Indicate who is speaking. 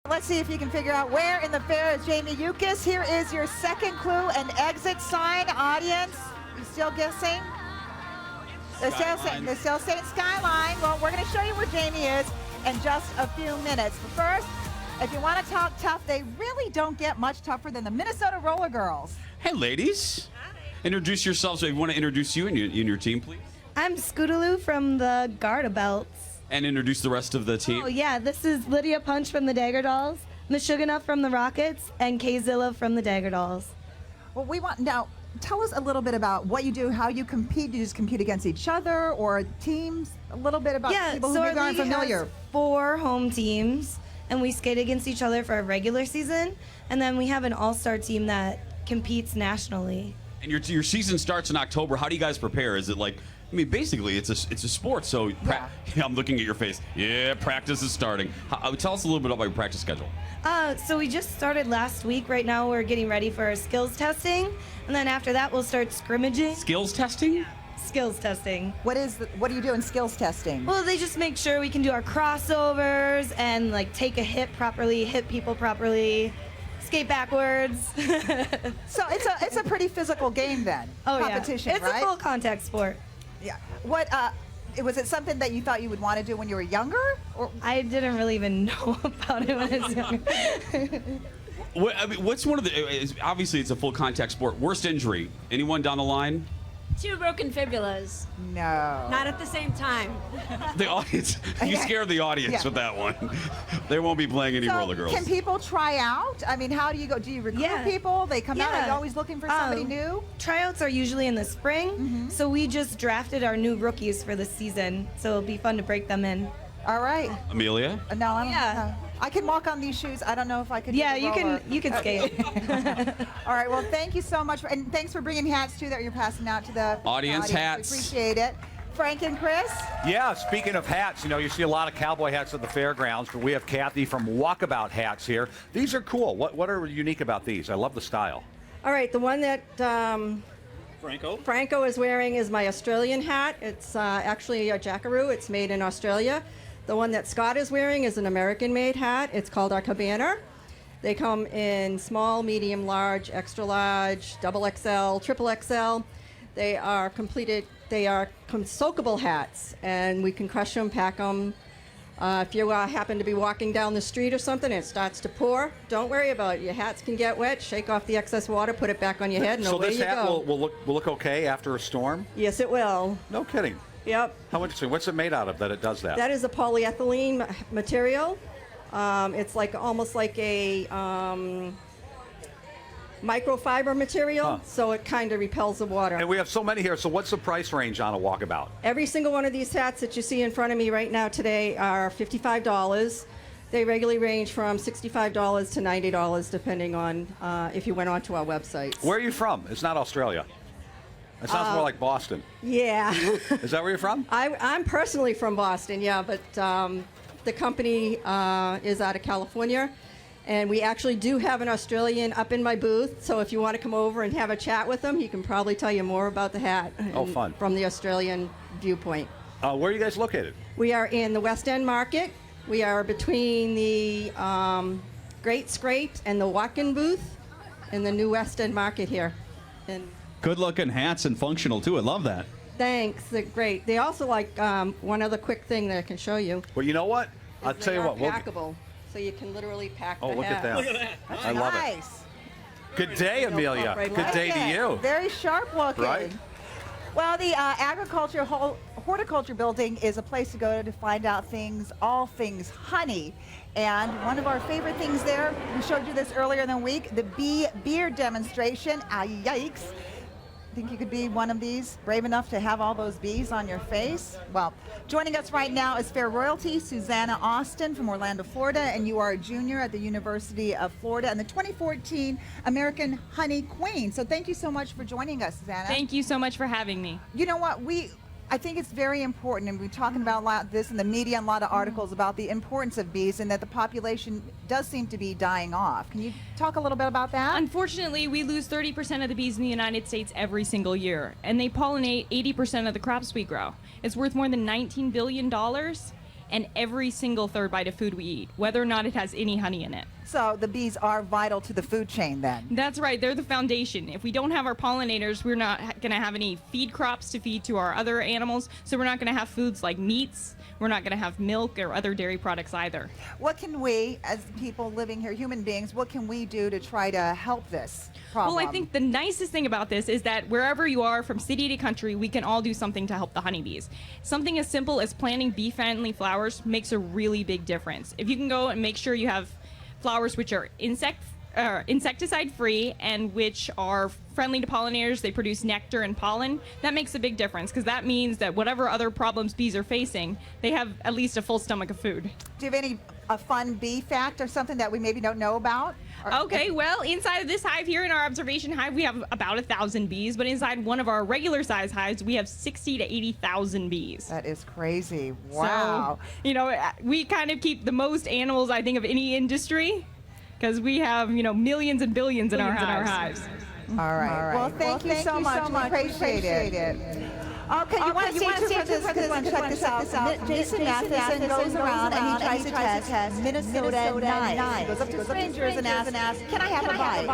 Speaker 1: Let's see if you can figure out where in the fair is Jamie Yukis. Here is your second clue, an exit sign. Audience, you still guessing? They're still saying Skyline. Well, we're going to show you where Jamie is in just a few minutes. But first, if you want to talk tough, they really don't get much tougher than the Minnesota Roller Girls.
Speaker 2: Hey, ladies. Hi. Introduce yourselves. I want to introduce you and your team, please.
Speaker 3: I'm Scootaloo from the Garda
Speaker 2: And introduce the rest of the team.
Speaker 3: Oh, yeah. This is Lydia Punch from the Dagger Dolls, Meshuggah from the Rockets, and Kazilla from the Dagger Dolls.
Speaker 1: Well, we want now. Tell us a little bit about what you do, how you compete. Do you just compete against each other or teams? A little bit about people who aren't familiar.
Speaker 3: 4 home teams, and we skate against each other for a regular season, and then we have an all-star team that competes nationally.
Speaker 2: And your season starts in October. How do you guys prepare? Is it like, I mean, basically, it's a sport. So yeah, I'm looking at your face. Yeah, practice is starting. Tell us a little bit about your practice schedule.
Speaker 3: So we just started last week. Right now, we're getting ready for skills testing, and then after that, we'll start scrimmaging.
Speaker 2: Skills testing?
Speaker 3: Skills testing.
Speaker 1: What do you do in skills testing?
Speaker 3: Well, they just make sure we can do our crossovers and like take a hit properly, hit people properly, skate backwards.
Speaker 1: So it's a pretty physical game then.
Speaker 3: Oh,
Speaker 1: competition,
Speaker 3: yeah. It's
Speaker 1: right?
Speaker 3: a full contact sport.
Speaker 1: Yeah. What was it something that you thought you would want to do when you were younger? Or
Speaker 3: I didn't really even know about it when I was younger.
Speaker 2: What's one of the? Obviously, it's a full contact sport. Worst injury? Anyone down the line?
Speaker 4: 2 broken fibulas.
Speaker 1: No.
Speaker 4: Not at the same time.
Speaker 2: The audience. You scared the audience with that one. They won't be playing any roller girls.
Speaker 1: Can people try out? I mean, how do you go? Do you recruit people? They come out. Are you always looking for somebody new?
Speaker 3: Tryouts are usually in the spring, so we just drafted our new rookies for the season. So it'll be fun to break them in.
Speaker 1: All right.
Speaker 2: Amelia?
Speaker 1: No, I don't. I can walk on these shoes. I don't know if I could.
Speaker 3: Yeah, you can skate.
Speaker 1: All right. Well, thank you so much, and thanks for bringing hats too that you're passing out to the
Speaker 2: audience. Hats.
Speaker 1: We appreciate it. Frank and Chris?
Speaker 5: Yeah, speaking of hats, you see a lot of cowboy hats at the fairgrounds, but we have Kathy from Walkabout Hacks here. These are cool. What are unique about these? I love the style.
Speaker 6: All right, the one that
Speaker 2: Franco
Speaker 6: is wearing is my Australian hat. It's actually a jackaroo. It's made in Australia. The one that Scott is wearing is an American-made hat. It's called our cabana. They come in small, medium, large, extra large, double XL, triple XL. They are soakable hats, and we can crush them, pack them. If you happen to be walking down the street or something and it starts to pour, don't worry about it. Your hats can get wet. Shake off the excess water, put it back on your head, and away you go.
Speaker 5: So this hat will look okay after a storm?
Speaker 6: Yes, it will.
Speaker 5: No kidding.
Speaker 6: Yep.
Speaker 5: How interesting. What's it made out of that it does that?
Speaker 6: That is a polyethylene material. It's almost like a microfiber material, so it kind of repels the water.
Speaker 5: And we have so many here, so what's the price range on a Walkabout?
Speaker 6: Every single one of these hats that you see in front of me right now today are $55. They regularly range from $65 to $90, depending on if you went onto our website.
Speaker 5: Where are you from? It's not Australia. It sounds more like Boston.
Speaker 6: Yeah.
Speaker 5: Is that where you're from?
Speaker 6: I'm personally from Boston, yeah, but the company is out of California. And we actually do have an Australian up in my booth, so if you want to come over and have a chat with him, he can probably tell you more about the hat.
Speaker 5: Fun.
Speaker 6: From the Australian viewpoint.
Speaker 5: Where are you guys located?
Speaker 6: We are in the West End Market. We are between the Great Scrape and the Walk-In booth in the new West End Market here. And
Speaker 7: good-looking hats and functional, too. I love that.
Speaker 6: thanks, they're great. They also one other quick thing that I can show you.
Speaker 5: Well, you know what? I'll tell you what.
Speaker 6: They're packable. So you can literally pack the hat.
Speaker 5: Look at that.
Speaker 1: Look at that.
Speaker 5: I love it. Good day, Amelia. Good day to you.
Speaker 1: Very sharp looking.
Speaker 5: Right?
Speaker 1: Well, the horticulture building is a place to go to find out all things honey. And one of our favorite things there, we showed you this earlier in the week, the bee beer demonstration. Yikes. Think you could be one of these, brave enough to have all those bees on your face? Well, joining us right now is Fair Royalty, Susanna Austin from Orlando, Florida, and you are a junior at the University of Florida and the 2014 American Honey Queen. So thank you so much for joining us, Susanna.
Speaker 8: Thank you so much for having me.
Speaker 1: You know what, I think it's very important, and we're talking about a lot this in the media and a lot of articles about the importance of bees and that the population does seem to be dying off. Can you talk a little bit about that?
Speaker 8: Unfortunately, we lose 30% of the bees in the United States every single year, and they pollinate 80% of the crops we grow. It's worth more than $19 billion, and every single third bite of food we eat, whether or not it has any honey in it.
Speaker 1: So the bees are vital to the food chain then.
Speaker 8: That's right, they're the foundation. If we don't have our pollinators, we're not going to have any feed crops to feed to our other animals, so we're not going to have foods like meats, we're not going to have milk or other dairy products either.
Speaker 1: What can we, as people living here, human beings, what can we do to try to help this problem?
Speaker 8: Well, I think the nicest thing about this is that wherever you are, from city to country, we can all do something to help the honeybees. Something as simple as planting bee-friendly flowers makes a really big difference. If you can go and make sure you have flowers which are insecticide-free and which are friendly to pollinators, they produce nectar and pollen, that makes a big difference, because that means that whatever other problems bees are facing, they have at least a full stomach of food.
Speaker 1: Do you have a fun bee fact or something that we maybe don't know about?
Speaker 8: Okay, well, inside of this hive here in our observation hive, we have about 1,000 bees, but inside one of our regular size hives, we have 60 to 80,000 bees.
Speaker 1: That is crazy. Wow.
Speaker 8: So, we kind of keep the most animals, I think, of any industry, because we have, millions and billions in our hives.
Speaker 1: All right. Well, thank you so much. We appreciate it. Okay, you want to stay tuned for this one. Check this out. Jason Matheson goes around and he tries to test Minnesota 9. He goes up to strangers and asks, can I have a bite?